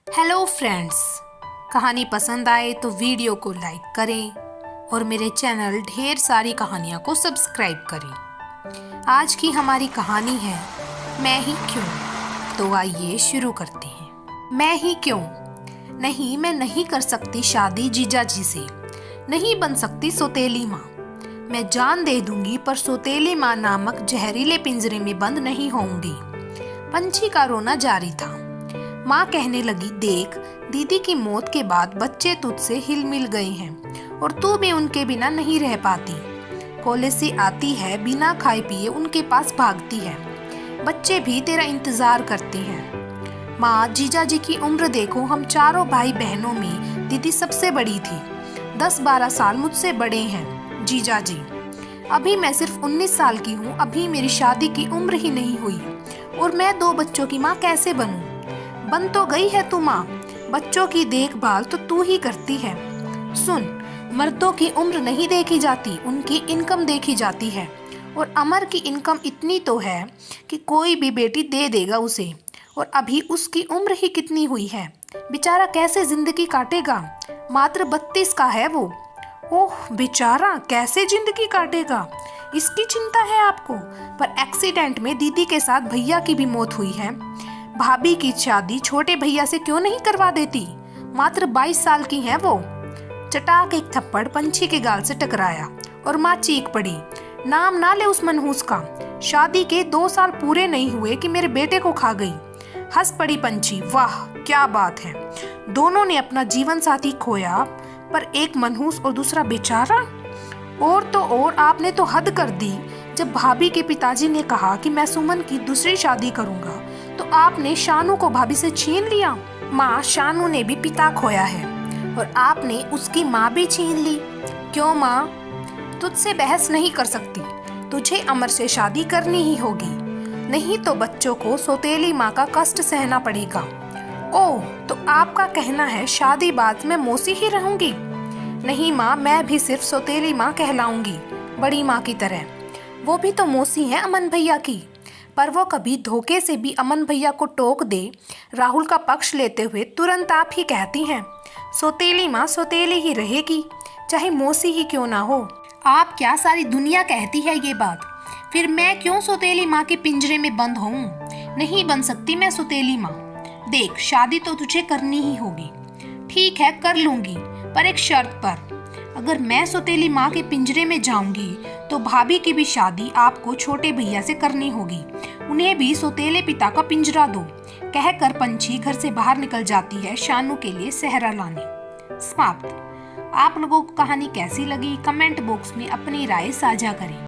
Hello friends, कहानी पसंद आए तो वीडियो को लाइक करें और मेरे चैनल ढेर सारी कहानियाँ को सब्सक्राइब करें। आज की हमारी कहानी है मैं ही क्यों। तो आइए शुरू करते हैं। मैं ही क्यों। नहीं, मैं नहीं कर सकती शादी जीजा जी से, नहीं बन सकती सौतेली माँ। मैं जान दे दूंगी पर सौतेली माँ नामक जहरीले पिंजरे में बंद नहीं होंगी। पंछी का रोना जारी था। माँ कहने लगी, देख दीदी की मौत के बाद बच्चे तुझसे हिल मिल गए हैं और तू भी उनके बिना नहीं रह पाती। कॉलेज से आती है, बिना खाए पिए उनके पास भागती है। बच्चे भी तेरा इंतजार करते हैं। माँ, जीजा जी की उम्र देखो, हम चारों भाई बहनों में दीदी सबसे बड़ी थी। 10-12 साल मुझसे बड़े हैं जीजा जी। अभी मैं सिर्फ 19 साल की हूँ। अभी मेरी शादी की उम्र ही नहीं हुई और मैं 2 बच्चों की माँ कैसे बनूं? बन तो गई है तू माँ, बच्चों की देखभाल तो तू ही करती है। सुन, मर्दों की उम्र नहीं देखी जाती, उनकी इनकम देखी जाती है। और अमर की इनकम इतनी तो है कि कोई भी बेटी दे देगा उसे। और अभी उसकी उम्र ही कितनी हुई है, बेचारा कैसे जिंदगी काटेगा? मात्र 32 का है वो। ओह बेचारा, कैसे जिंदगी काटेगा, इसकी चिंता है आपको। पर एक्सीडेंट में दीदी के साथ भैया की भी मौत हुई है। भाभी की शादी छोटे भैया से क्यों नहीं करवा देती? मात्र 22 साल की है वो। चटाक एक थप्पड़ पंछी के गाल से टकराया और माँ चीख पड़ी, नाम ना ले उस मनहूस का। शादी के 2 साल पूरे नहीं हुए कि मेरे बेटे को खा गई। हंस पड़ी पंछी, वाह क्या बात है। दोनों ने अपना जीवन साथी खोया, पर एक मनहूस और दूसरा बेचारा। और तो और आपने तो हद कर दी। जब भाभी के पिताजी ने कहा कि मैं सुमन की दूसरी शादी करूंगा, तो आपने शानू को भाभी से छीन लिया। माँ, शानू ने भी पिता खोया है और आपने उसकी माँ भी छीन ली। क्यों माँ? तुझसे बहस नहीं कर सकती, तुझे अमर से शादी करनी ही होगी, नहीं तो बच्चों को सौतेली माँ का कष्ट सहना पड़ेगा। ओह, तो आपका कहना है शादी बाद में मौसी ही रहूंगी? नहीं माँ, मैं भी सिर्फ सौतेली माँ कहलाऊंगी, बड़ी माँ की तरह। वो भी तो मौसी है अमन भैया की। पर वो कभी धोखे से भी अमन भैया को टोक दे। राहुल का पक्ष लेते हुए तुरंत आप ही कहती हैं, सौतेली माँ सौतेली ही रहेगी, चाहे मौसी ही क्यों ना हो। आप क्या, सारी दुनिया कहती है ये बात। फिर मैं क्यों सौतेली माँ के पिंजरे में बंद हूँ? नहीं बन सकती मैं सौतेली माँ। देख, शादी तो तुझे करनी ही होगी। ठीक है, कर लूंगी, पर एक शर्त पर। अगर मैं सौतेली माँ के पिंजरे में जाऊंगी तो भाभी की भी शादी आपको छोटे भैया से करनी होगी। उन्हें भी सौतेले पिता का पिंजरा दो। कहकर पंछी घर से बाहर निकल जाती है शानू के लिए सेहरा लाने। समाप्त। आप लोगों को कहानी कैसी लगी कमेंट बॉक्स में अपनी राय साझा करें।